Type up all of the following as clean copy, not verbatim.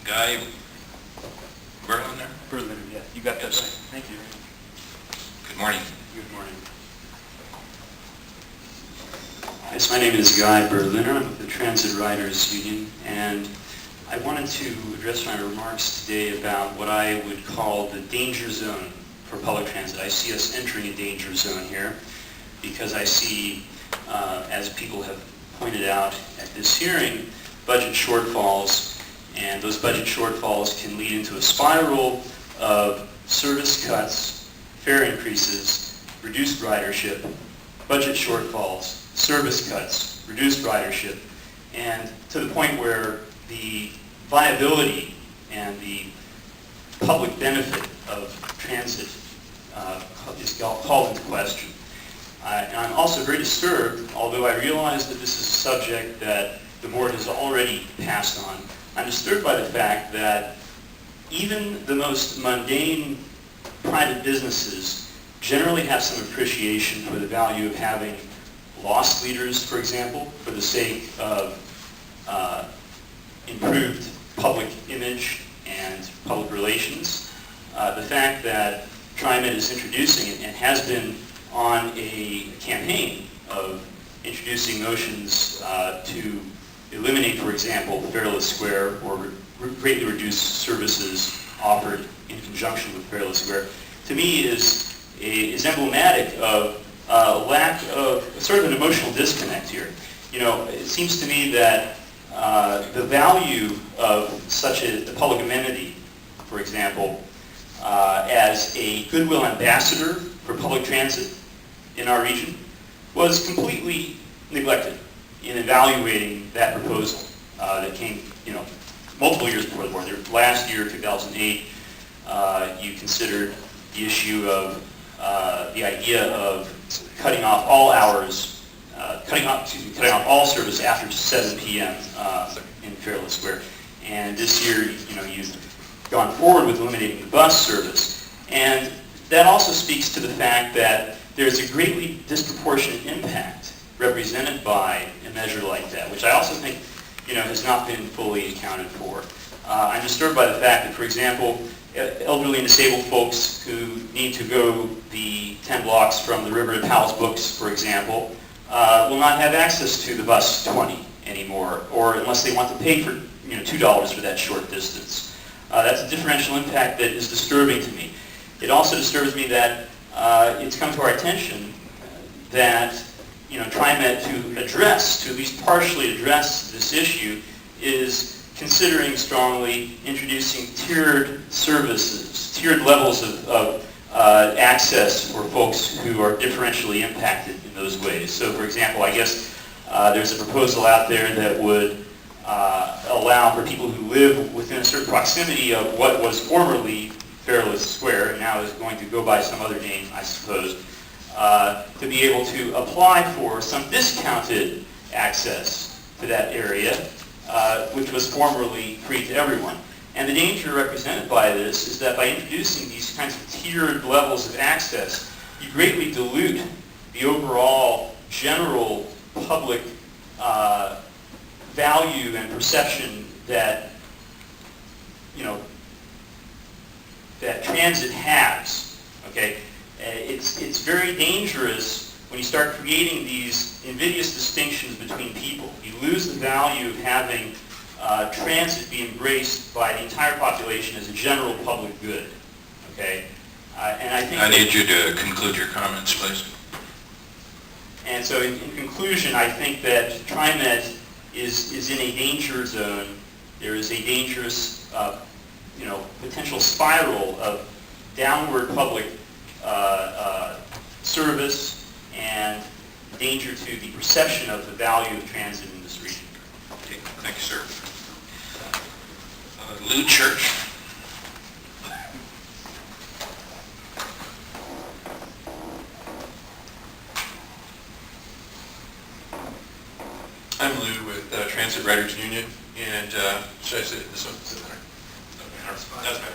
Guy Berliner? Berliner, yeah. You got that Yes. right. Thank you. Good morning. Good morning. Yes, my name is Guy Berliner. I'm with the Transit Riders Union, and I wanted to address my remarks today about what I would call the danger zone for public transit. I see us entering a danger zone here because I see, as people have pointed out at this hearing, budget shortfalls, and those budget shortfalls can lead into a spiral of service cuts, fare increases, reduced ridership, budget shortfalls, service cuts, reduced ridership, and to the point where the viability and the public benefit of transit is called into question. And I'm also very disturbed, although I realize that this is a subject that the board has already passed on. I'm disturbed by the fact that even the most mundane private businesses generally have some appreciation for the value of having loss leaders, for example, for the sake of improved public image and public relations. The fact that TriMet is introducing it and has been on a campaign of introducing motions to eliminate, for example, fareless square or greatly reduce services offered in conjunction with fareless square, to me is emblematic of lack of sort of an emotional disconnect here. You know, it seems to me that the value of such a public amenity, for example, as a goodwill ambassador for public transit in our region, was completely neglected in evaluating that proposal that came, multiple years before the board. Last year, 2008, you considered the issue of the idea of cutting off all hours, cutting off all service after 7 p.m. In Fairless Square. And this year, you've gone forward with eliminating the bus service. And that also speaks to the fact that there's a greatly disproportionate impact represented by a measure like that, which I also think, has not been fully accounted for. I'm disturbed by the fact that, for example, elderly and disabled folks who need to go the 10 blocks from the river to Powell's Books, for example, will not have access to the bus 20 anymore, or unless they want to pay for $2 for that short distance. That's a differential impact that is disturbing to me. It also disturbs me that it's come to our attention that TriMet to at least partially address this issue, is considering strongly introducing tiered services, tiered levels of access for folks who are differentially impacted in those ways. So, for example, I guess there's a proposal out there that would allow for people who live within a certain proximity of what was formerly Fairless Square, and now is going to go by some other name, I suppose, to be able to apply for some discounted access to that area, which was formerly free to everyone. And the danger represented by this is that by introducing these kinds of tiered levels of access, you greatly dilute the overall general public value and perception that that transit has. Okay, it's very dangerous when you start creating these invidious distinctions between people. You lose the value of having transit be embraced by the entire population as a general public good. Okay, and I think I need you to conclude your comments, please. And so, in conclusion, I think that TriMet is in a danger zone. There is a dangerous, potential spiral of downward public service and danger to the perception of the value of transit in this region. Okay, thank you, sir. Lou Church. I'm Lou with Transit Riders Union, and should I say this one? That's better.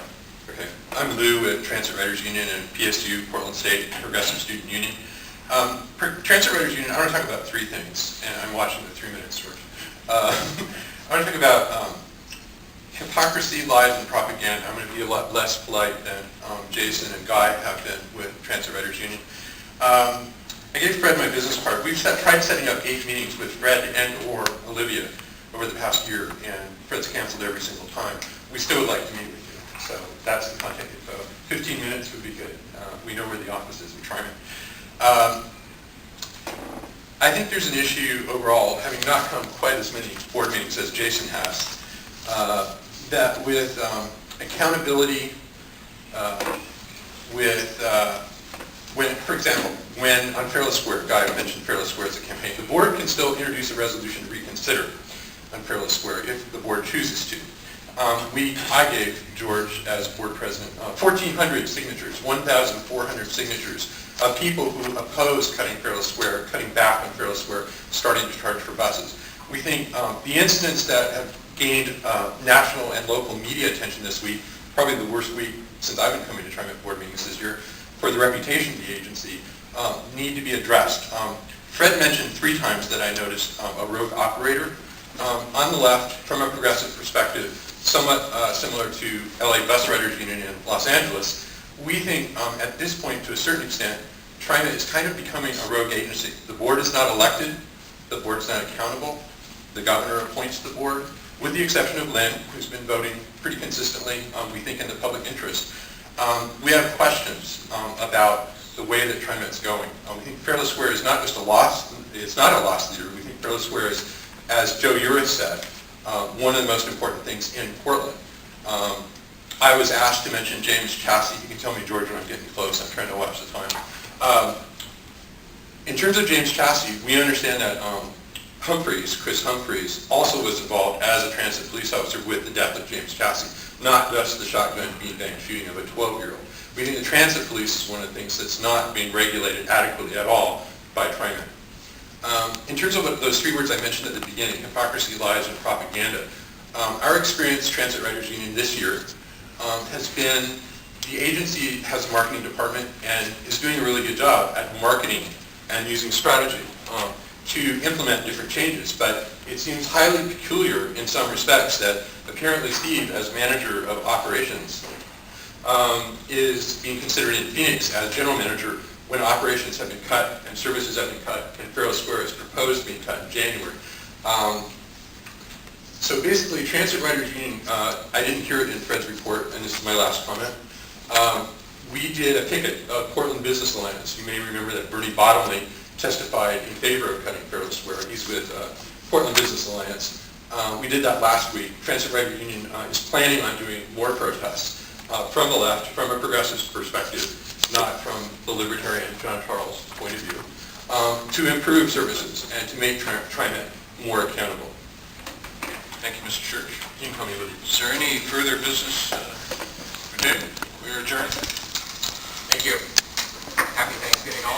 Okay. I'm Lou with Transit Riders Union and PSU, Portland State Progressive Student Union. Transit Riders Union, I want to talk about three things, and I'm watching the 3 minutes worth. I want to talk about hypocrisy, lies, and propaganda. I'm going to be a lot less polite than Jason and Guy have been with Transit Writers Union. I gave Fred my business card. We've tried setting up 8 meetings with Fred and or Olivia over the past year, and Fred's canceled every single time. We still would like to meet with you. So that's the contact info. 15 minutes would be good. We know where the office is in TriMet. I think there's an issue overall, having not come quite as many board meetings as Jason has, that with accountability, when, for example, when on Fairless Square, Guy mentioned Fairless Square as a campaign, the board can still introduce a resolution to reconsider on Fairless Square if the board chooses to. I gave George, as board president, 1,400 signatures, 1,400 signatures of people who oppose cutting Fairless Square, cutting back on Fairless Square, starting to charge for buses. We think the incidents that have gained national and local media attention this week, probably the worst week since I've been coming to TriMet board meetings this year, for the reputation of the agency, need to be addressed. Fred mentioned 3 times that I noticed a rogue operator. On the left, from a progressive perspective, somewhat similar to LA Bus Writers Union in Los Angeles, we think at this point, to a certain extent, TriMet is kind of becoming a rogue agency. The board is not elected, the board is not accountable, the governor appoints the board, with the exception of Lynn, who's been voting pretty consistently, we think, in the public interest. We have questions about the way that TriMet's going. We think Fairless Square is not just a loss, it's not a loss leader. We think Fairless Square is, as Joe Uris said, one of the most important things in Portland. I was asked to mention James Chassie. You can tell me, George, when I'm getting close. I'm trying to watch the time. In terms of James Chassie, we understand that Chris Humphreys, also was involved as a transit police officer with the death of James Chassie, not just the shotgun beanbag shooting of a 12-year-old. We think the transit police is one of the things that's not being regulated adequately at all by TriMet. In terms of those 3 words I mentioned at the beginning, hypocrisy, lies, and propaganda, our experience, Transit Writers Union, this year has been the agency has a marketing department and is doing a really good job at marketing and using strategy to implement different changes. But it seems highly peculiar in some respects that apparently Steve, as manager of operations, is being considered in Phoenix as general manager when operations have been cut and services have been cut and Fairless Square is proposed to be cut in January. So basically, Transit Writers Union, I didn't hear it in Fred's report, and this is my last comment. We did a picket of Portland Business Alliance. You may remember that Bernie Bottomley testified in favor of cutting Fairless Square. He's with Portland Business Alliance. We did that last week. Transit Writers Union is planning on doing more protests from the left, from a progressive perspective, not from the libertarian John Charles' point of view, to improve services and to make TriMet more accountable. Thank you, Mr. Church. You can call me Libby. Is there any further business? Okay, we are adjourned. Thank you. Happy Thanksgiving all.